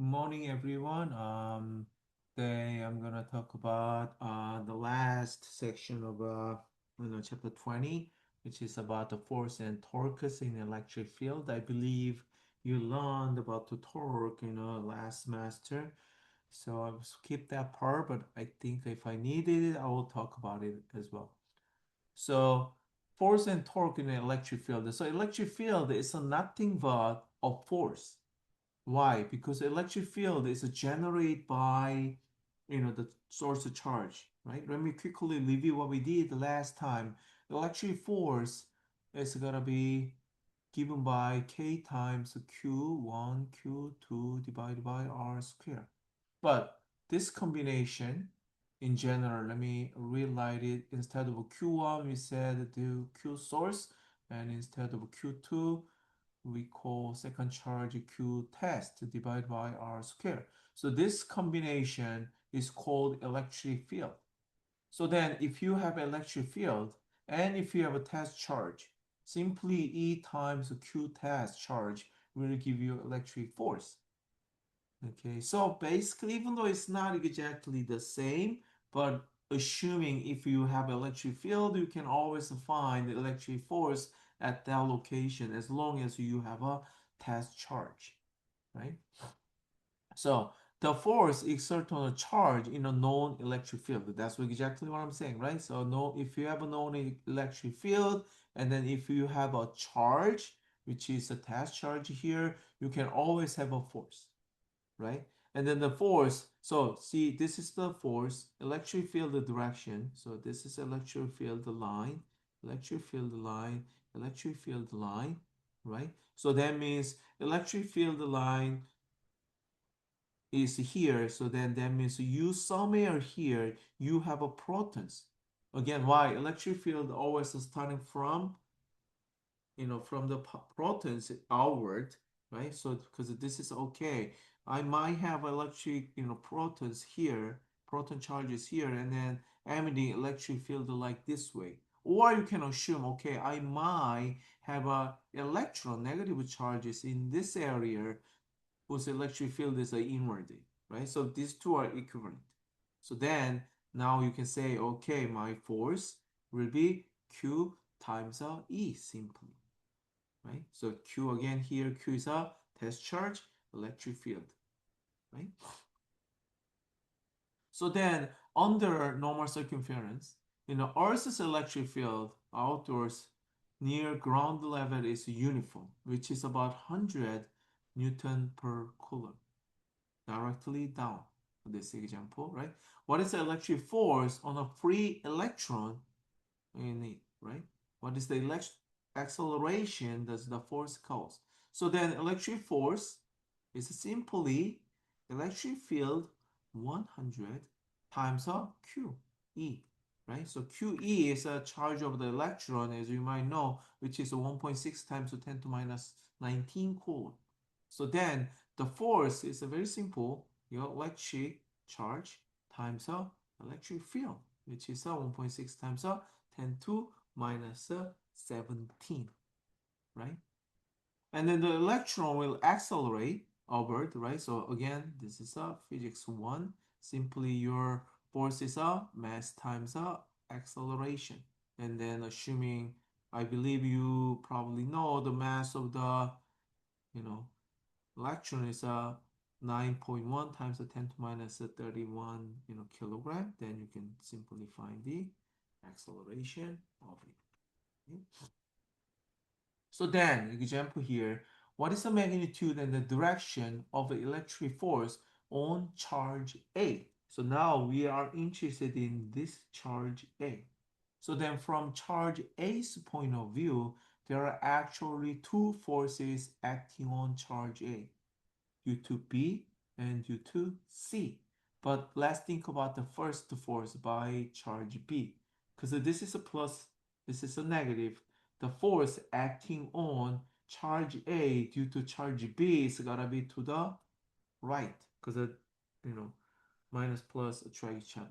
morning, everyone. Today I'm gonna talk about the last section of chapter 20, which is about the force and torques in electric field. I believe you learned about the torque, last semester. So I'll skip that part, but I think if I needed it, I will talk about it as well. So force and torque in an electric field. So electric field is nothing but a force. Why? Because electric field is generated by, the source of charge, right? Let me quickly review what we did the last time. Electric force is gonna be given by K times Q1, Q2 divided by R squared. But this combination, in general, let me rewrite it. Instead of Q1, we said do Q source, and instead of Q2, we call second charge Q test divided by R squared. So this combination is called electric field. So then if you have electric field and if you have a test charge, simply E times Q test charge will give you electric force. Okay, so basically, even though it's not exactly the same, but assuming if you have electric field, you can always find the electric force at that location as long as you have a test charge, right? So the force exerted on a charge in a known electric field. That's exactly what I'm saying, right? So no, if you have a known electric field, and then if you have a charge, which is a test charge here, you can always have a force, right? And then the force, so see, this is the force, electric field direction. So this is electric field line, electric field line, electric field line, right? So that means electric field line is here. So then that means you somewhere here, you have a protons. Again, why? Electric field always starting from from the protons outward, right? So because this is okay, I might have electric, protons here, proton charges here, and then emitting electric field like this way. Or you can assume, okay, I might have a electron negative charges in this area whose electric field is inwardly, right? So these two are equivalent. So then now you can say, okay, my force will be Q times E simply, right? So Q again here, Q is a test charge, electric field, right? So then under normal circumference, Earth's electric field outdoors near ground level is uniform, which is about 100 Newton per coulomb, directly down for this example, right? What is the electric force on a free electron in it, right? What is the acceleration does the force cause? So then electric force is simply electric field 100 times a QE, right? So QE is a charge of the electron, as you might know, which is 1.6 times to 10 to minus 19 coulomb. So then the force is a very simple, your electric charge times a electric field, which is 1.6 times 10 to minus 17, right? And then the electron will accelerate upward, right? So again, this is physics 1. Simply your force is mass times acceleration. And then assuming, I believe you probably know the mass of the, you know, electron is 9.1 times the 10 to minus 31, kilogram. Then you can simply find the acceleration of it. Okay? So then, example here, what is the magnitude and the direction of the electric force on charge A? So now we are interested in this charge A. So then from charge A's point of view, there are actually two forces acting on charge A, due to B and due to C. But let's think about the first force by charge B, because this is a plus, this is a negative. The force acting on charge A due to charge B is gonna be to the right, because minus plus attract each other,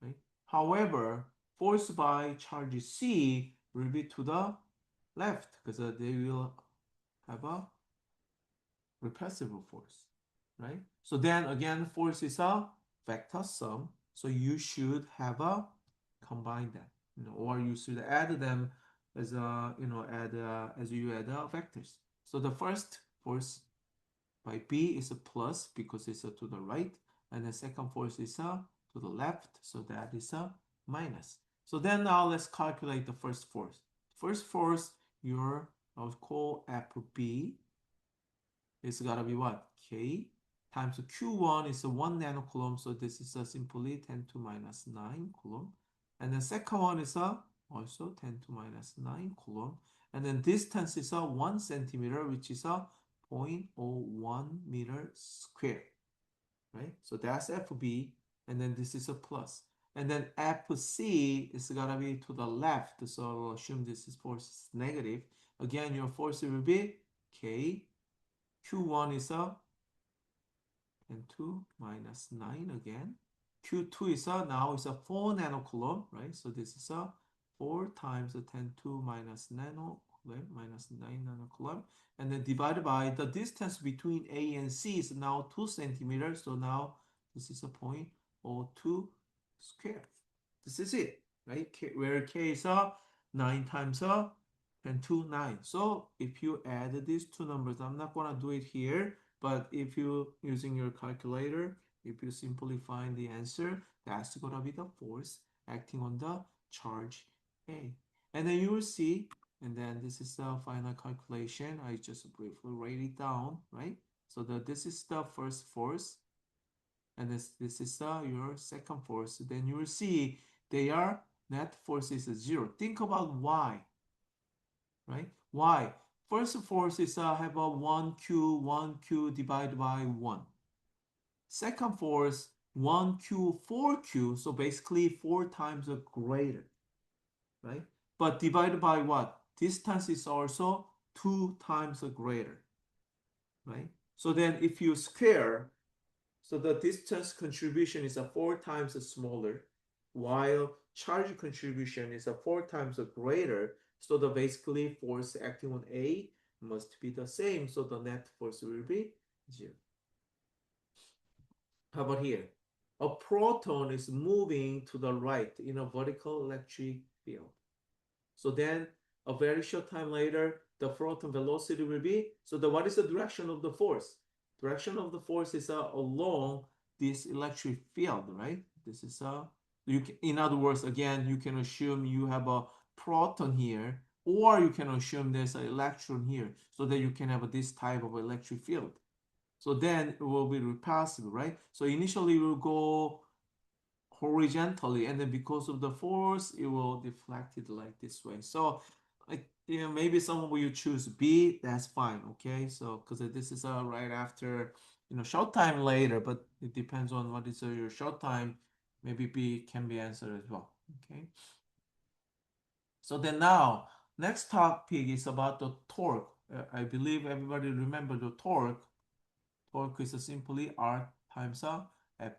right? However, force by charge C will be to the left, because they will have a repulsive force, right? So then again, force is a vector sum. So you should have a combine that, or you should add them as a, add as you add vectors. So the first force by B is a plus because it's to the right, and the second force is to the left, so that is a minus. So then now let's calculate the first force. First force, I would call FB, is gotta be what? K times Q1 is a 1 nanocoulomb, so this is simply 10 to minus 9 coulomb. And the second one is also 10 to minus 9 coulomb. And then distance is 1 centimeter, which is 0.01 meter square, right? So that's FB, and then this is a plus. And then FC is gonna be to the left, so I'll assume this is force is negative. Again, your force will be K. Q1 is 2 minus 9 again. Q2 is now is 4 nanocoulomb, right? So this is 4 times 10 to minus nanocoulomb, minus 9 nanocoulomb. And then divided by the distance between A and C is now 2 centimeters. So now this is a 0.02 square. This is it, right? Where K is 9 times 10 to 9. So if you add these two numbers, I'm not going to do it here, but if you using your calculator, if you simply find the answer, that's going to be the force acting on the charge A. And then you will see, and then this is the final calculation. I just briefly write it down, right? So this is the first force, and this is your second force. Then you will see their net force is 0. Think about why, right? Why? First force is have a 1Q divided by 1. Second force, 1Q, 4Q, so basically 4 times greater, right? But divided by what? Distance is also 2 times greater, right? So then if you square, so the distance contribution is 4 times smaller, while charge contribution is 4 times greater. So the basically force acting on A must be the same. So the net force will be 0. How about here? A proton is moving to the right in a vertical electric field. So then a very short time later, the proton velocity will be, so what is the direction of the force? Direction of the force is along this electric field, right? This is in other words, again, you can assume you have a proton here, or you can assume there's an electron here, so that you can have this type of electric field. So then it will be repulsive, right? So initially it will go horizontally, and then because of the force it will deflect it like this way. So like, maybe some of you choose B, that's fine, okay? So because this is right after, short time later, but it depends on what is your short time. Maybe B can be answered as well, okay? So then now next topic is about the torque. I believe everybody remember the torque. Torque is simply R times F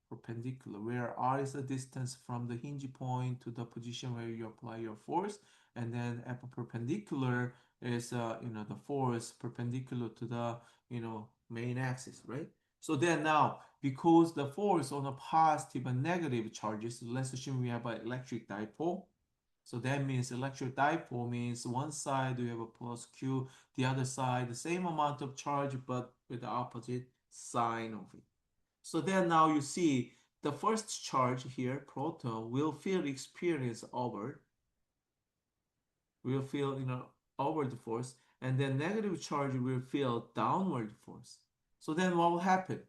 perpendicular, where R is the distance from the hinge point to the position where you apply your force, and then F perpendicular is the force perpendicular to the main axis, right? So then now, because the force on a positive and negative charges, let's assume we have an electric dipole. So that means electric dipole means one side we have a plus Q, the other side the same amount of charge but with the opposite sign of it. So then now you see the first charge here, proton, will feel experience over, will feel upward force, and then negative charge will feel downward force. So then what will happen?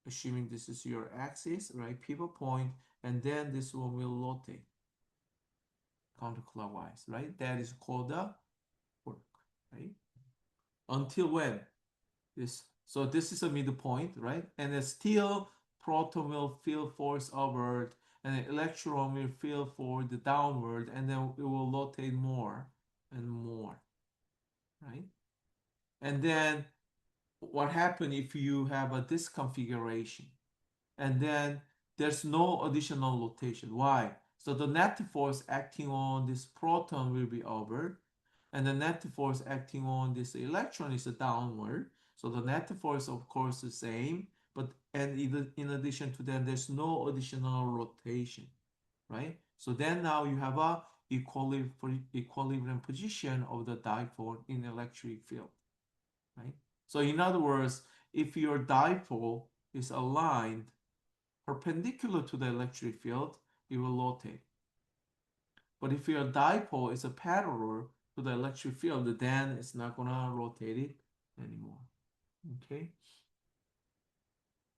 Assuming this is your axis, right, pivot point, and then this one will rotate counterclockwise, right? That is called the work, right? Until when? So this is a midpoint, right? And then still proton will feel force upward, and the electron will feel for the downward, and then it will rotate more and more, right? And then what happens if you have this configuration? And then there's no additional rotation. Why? So the net force acting on this proton will be upward, and the net force acting on this electron is downward. So the net force, of course, is the same, but and in addition to that, there's no additional rotation, right? So then now you have a equilibrium position of the dipole in electric field, right? So in other words, if your dipole is aligned perpendicular to the electric field, it will rotate. But if your dipole is a parallel to the electric field, then it's not gonna rotate it anymore. Okay.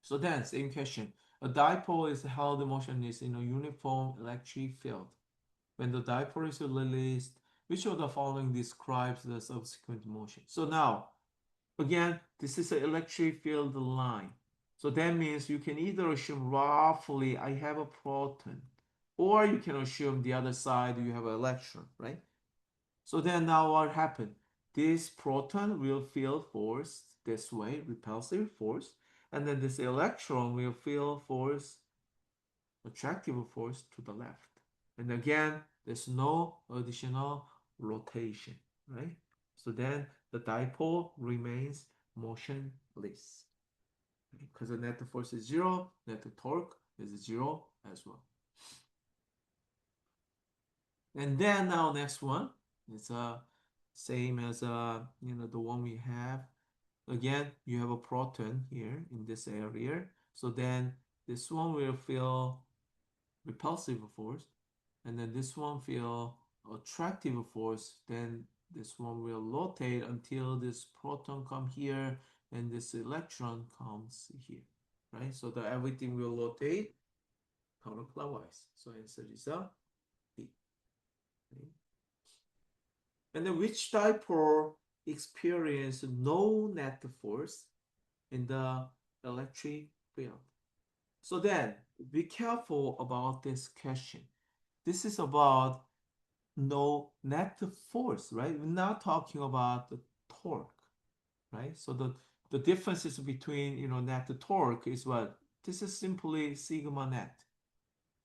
So then, same question. A dipole is held motionless in a uniform electric field. When the dipole is released, which of the following describes the subsequent motion? So now, again, this is an electric field line. So that means you can either assume roughly I have a proton, or you can assume the other side you have an electron, right? So then now what happened? This proton will feel force this way, repulsive force, and then this electron will feel force, attractive force to the left. And again, there's no additional rotation, right? So then the dipole remains motionless. Because the net force is zero, net torque is zero as well. And then now next one, it's same as the one we have. Again, you have a proton here in this area. So then this one will feel repulsive force, and then this one feel attractive force. Then this one will rotate until this proton come here and this electron comes here, right? So that everything will rotate counterclockwise. So answer is B. Okay. And then which dipole experience no net force in the electric field? So then be careful about this question. This is about no net force, right? We're not talking about the torque, right? So the differences between net torque is what? This is simply sigma net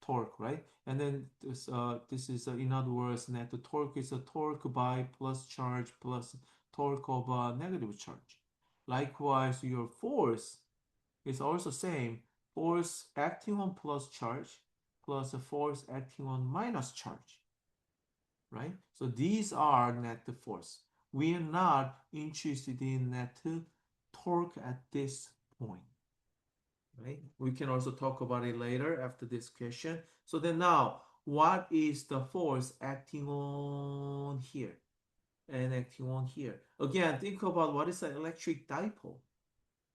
torque, right? And then this is in other words, net torque is a torque by plus charge plus torque of a negative charge. Likewise, your force is also same, force acting on plus charge plus a force acting on minus charge, right? So these are net force. We are not interested in net torque at this point, right? We can also talk about it later after this question. So then now, what is the force acting on here and acting on here? Again, think about what is an electric dipole.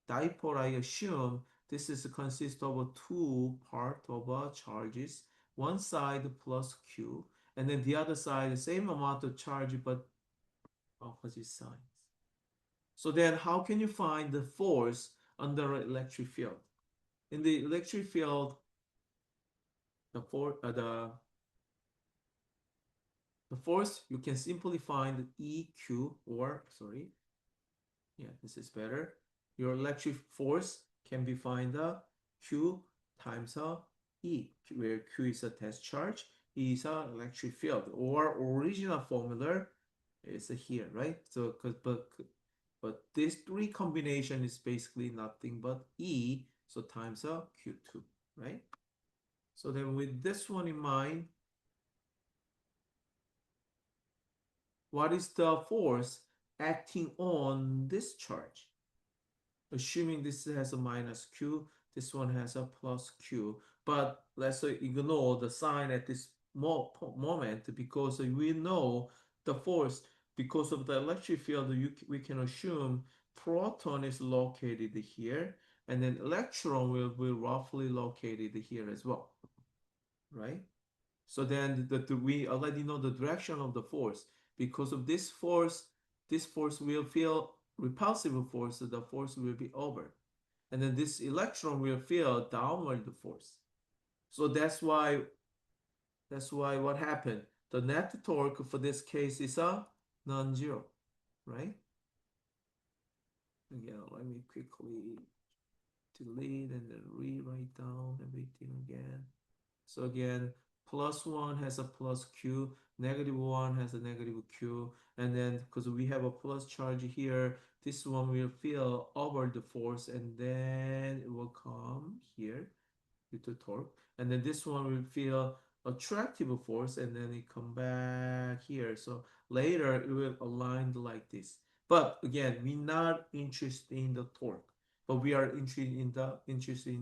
Dipole, I assume this is consist of two part of charges, one side plus Q, and then the other side the same amount of charge but opposite signs. So then how can you find the force under an electric field? In the electric field, the force you can simply find EQ, or sorry, yeah, this is better. Your electric force can be find Q times E, where Q is a test charge, E is an electric field, or original formula is here, right? So, but this three combination is basically nothing but E, so times Q2, right? So then with this one in mind, what is the force acting on this charge? Assuming this has a minus Q, this one has a plus Q. But let's ignore the sign at this moment because we know the force, because of the electric field, we can assume proton is located here, and then electron will be roughly located here as well, right? So then we already know the direction of the force. Because of this force will feel repulsive force, so the force will be over. And then this electron will feel downward force. So that's why what happened? The net torque for this case is a non-zero, right? Again, let me quickly delete and then rewrite down everything again. So again, plus 1 has a plus q, negative 1 has a negative q, and then because we have a plus charge here, this one will feel over the force, and then it will come here due to torque, and then this one will feel attractive force, and then it come back here. So later it will align like this. But again, we're not interested in the torque, but we are interested in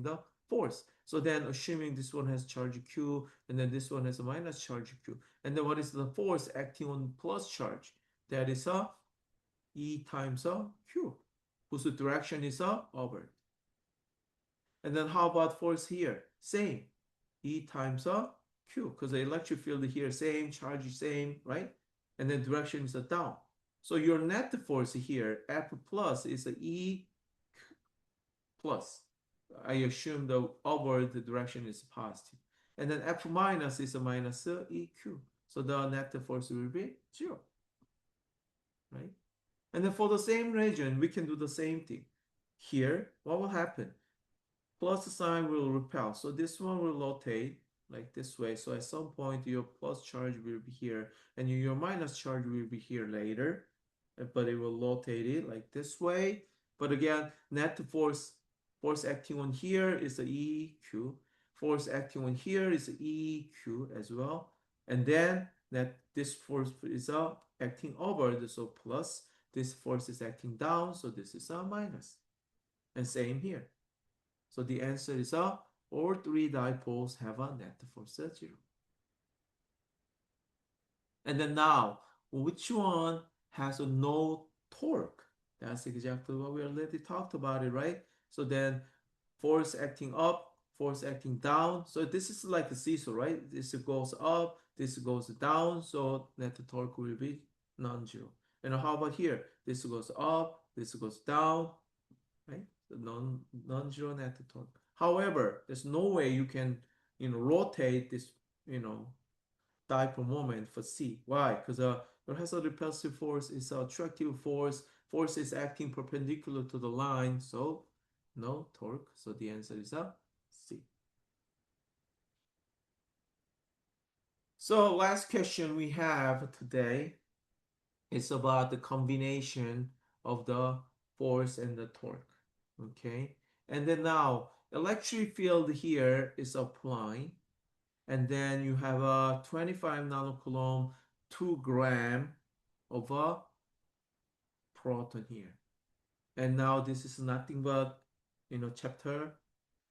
the force. So then assuming this one has charge q, and then this one has a minus charge q, and then what is the force acting on plus charge? That is a E times a q, whose direction is a upward. And then how about force here? Same. E times a q, because the electric field here same, charge same, right? And then direction is a down. So your net force here, F plus, is a E plus. I assume the upward direction is positive. And then F minus is a minus EQ. So the net force will be 0, right? And then for the same region, we can do the same thing. Here, what will happen? Plus sign will repel. So this one will rotate like this way. So at some point, your plus charge will be here, and your minus charge will be here later. But it will rotate it like this way. But again, net force acting on here is the EQ. Force acting on here is the EQ as well. And then this force is acting over, so plus. This force is acting down, so this is a minus. And same here. So the answer is all three dipoles have a net force at 0. And then now, which one has a no torque? That's exactly what we already talked about it, right? So then force acting up, force acting down. So this is like a seesaw, right? This goes up, this goes down. So net torque will be non-zero. And how about here? This goes up, this goes down, right? So non-zero net torque. However, there's no way you can, rotate this, dipole moment for C. Why? Because it has a repulsive force, it's an attractive force, force is acting perpendicular to the line, so no torque. So the answer is C. So last question we have today is about the combination of the force and the torque. Okay, and then now electric field here is applying, and then you have a 25 nanocoulomb 2 gram of a proton here. And now this is nothing but chapter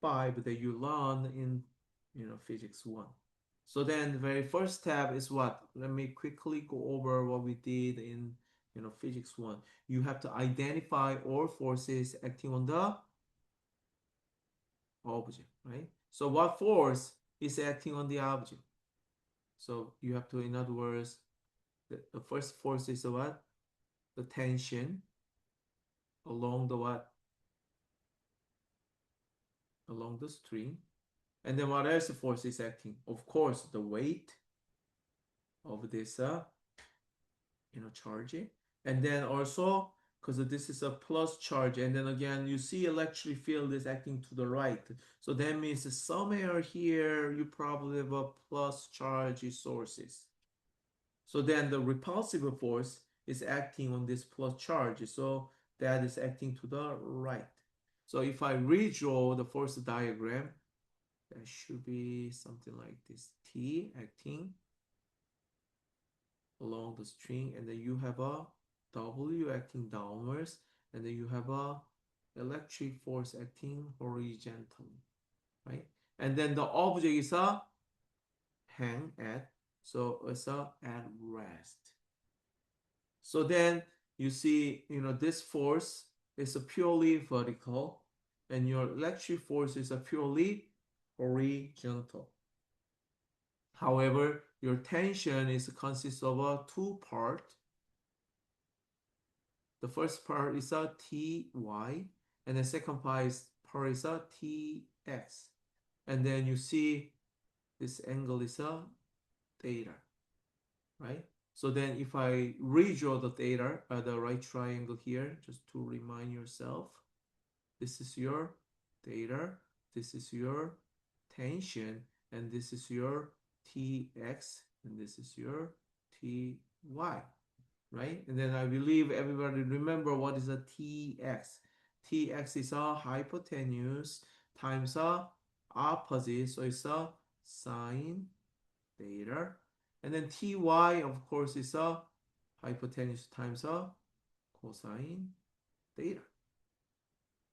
5 that you learn in physics 1. So then the very first step is what? Let me quickly go over what we did in physics 1. You have to identify all forces acting on the object, right? So what force is acting on the object? So you have to, in other words, the first force is what? The tension along the what? Along the string. And then what else force is acting? Of course, the weight of this charging. And then also, because this is a plus charge, and then again you see electric field is acting to the right, so that means somewhere here you probably have a plus charge sources. So then the repulsive force is acting on this plus charge, so that is acting to the right. So if I redraw the force diagram, that should be something like this. T acting along the string, and then you have a W acting downwards, and then you have a electric force acting horizontally, right? And then the object is a hang at, so it's a at rest. So then you see, this force is a purely vertical, and your electric force is a purely horizontal. However, your tension consists of a two part. The first part is a Ty, and the second part is a Tx. And then you see this angle is a theta, right? So then if I redraw the theta, the right triangle here, just to remind yourself, this is your theta, this is your tension, and this is your tx, and this is your ty, right? And then I believe everybody remember what is a tx. Tx is a hypotenuse times a opposite, so it's a sine theta. And then ty, of course, is a hypotenuse times a cosine theta,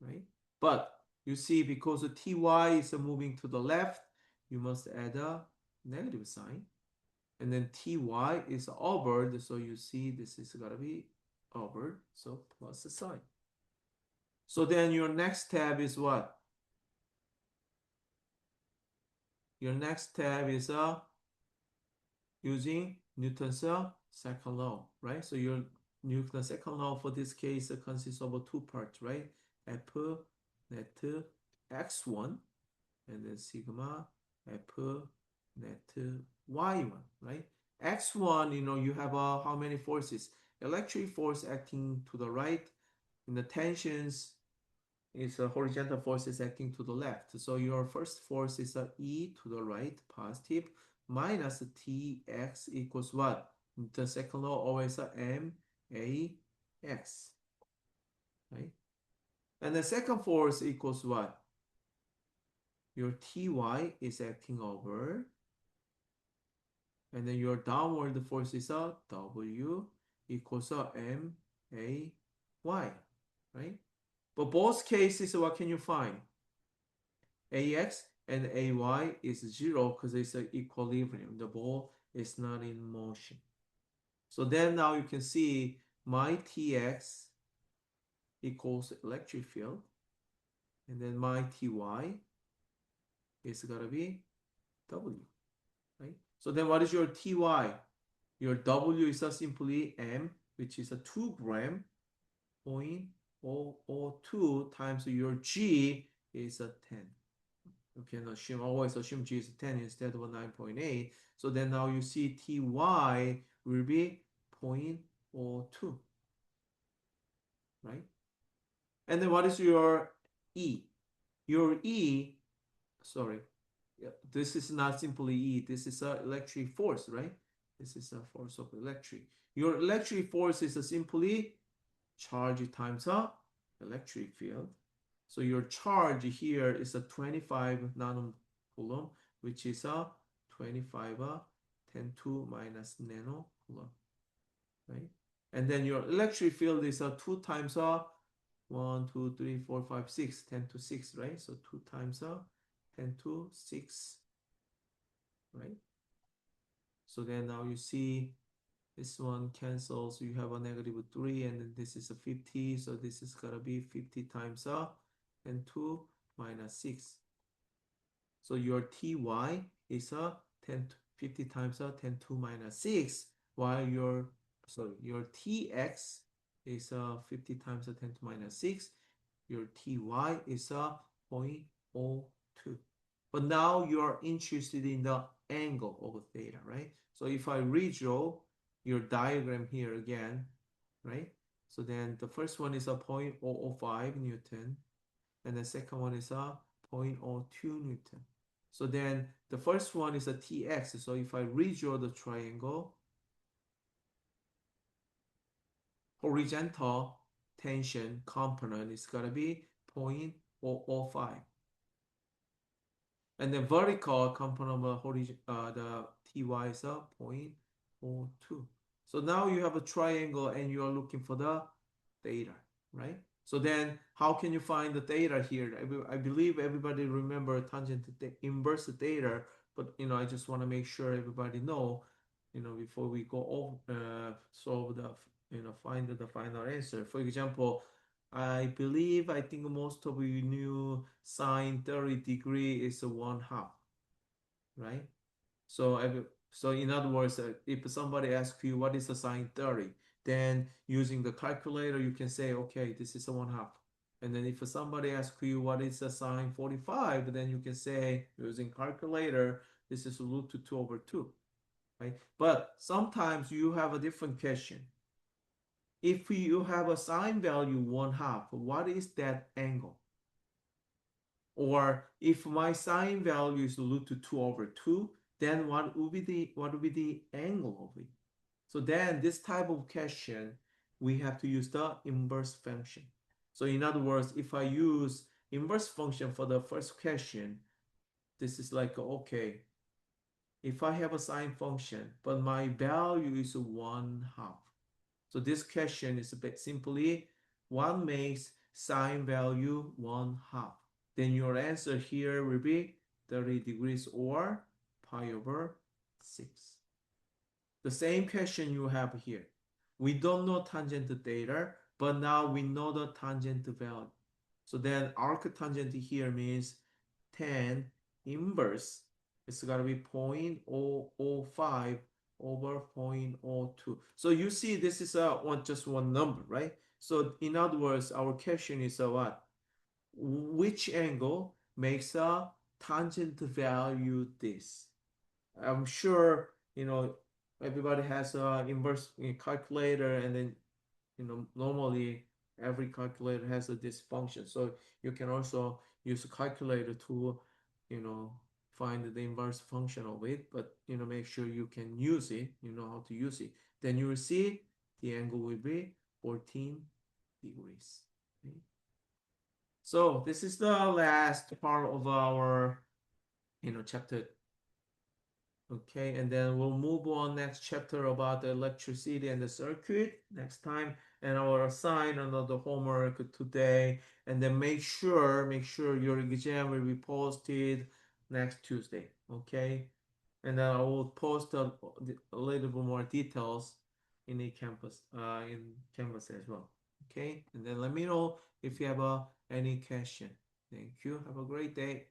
right? But you see, because the ty is moving to the left, you must add a negative sign. And then ty is over, so you see this is going to be over, so plus a sign. So then your next step is what? Your next step is using Newton's second law, right? So your Newton's second law for this case consists of two parts, right? F net x1 and then sigma F net y1, right? X1, you have how many forces? Electric force acting to the right, and the tensions is a horizontal forces acting to the left. So your first force is E to the right, positive, minus Tx equals what? The second law always M A X, right? And the second force equals what? Your Ty is acting over, and then your downward force is W equals M A Y, right? But both cases, what can you find? AX and AY is 0 because it's an equilibrium. The ball is not in motion. So then now you can see my TX equals electric field. And then my TY is going to be W, right? So then what is your TY? Your W is simply M, which is a 2 gram, 0.002 times your G is a 10. You can always assume G is 10 instead of 9.8. So then now you see Ty will be 0.02, right? And then what is your E? Your E, sorry, this is not simply E. This is an electric force, right? This is a force of electric. Your electric force is simply charge times electric field. So your charge here is a 25 nanocoulomb, which is a 25 10⁻² nanocoulomb, right? And then your electric field is a 2 times 1, 2, 3, 4, 5, 6, 10 to 6, right? So 2 times 10 to 6, right? So then now you see this one cancels. You have a -3, and then this is a 50. So this is gonna be 50 times 10 to -6. So your Ty is 50 times 10 to -6, while your Tx is 50 times 10 to -6. Your Ty is 0.02. But now you are interested in the angle of theta, right? So if I redraw your diagram here again, right? So then the first one is a 0.005 Newton, and the second one is a 0.02 Newton. So then the first one is a Tx. So if I redraw the triangle, horizontal tension component is going to be 0.005. And the vertical component of the Ty is 0.02. So now you have a triangle and you are looking for the theta, right? So then how can you find the theta here? I believe everybody remember tangent inverse theta, but I just want to make sure everybody know, before we go over, solve the, find the final answer. For example, I think most of you knew sine 30 degree is 1/2, right? So in other words, if somebody asks you what is a sine 30, then using the calculator, you can say, okay, this is a 1/2. And then if somebody asks you what is a sine 45, then you can say using calculator, this is root 2/2, right? But sometimes you have a different question. If you have a sine value 1/2, what is that angle? Or if my sine value is root 2/2, then what would be the angle of it? So then this type of question, we have to use the inverse function. So in other words, if I use inverse function for the first question, this is like, okay, if I have a sine function, but my value is 1/2. So this question is a bit simply, one makes sine value 1/2. Then your answer here will be 30 degrees or pi over 6. The same question you have here. We don't know tangent theta, but now we know the tangent value. So then arctangent here means tan inverse. It's got to be 0.005 over 0.02. So you see this is just one number, right? So in other words, our question is what? Which angle makes a tangent value this? I'm sure everybody has a inverse calculator, and then normally every calculator has this function. So you can also use a calculator to you know find the inverse function of it, but make sure you can use it, you know how to use it. Then you will see the angle will be 14 degrees. Okay? So this is the last part of our chapter. Okay, and then we'll move on next chapter about the electricity and the circuit next time. And I will assign another homework today. And then make sure your exam will be posted next Tuesday. Okay, and then I will post a little bit more details in the campus, in Canvas as well. Okay, and then let me know if you have any question. Thank you. Have a great day.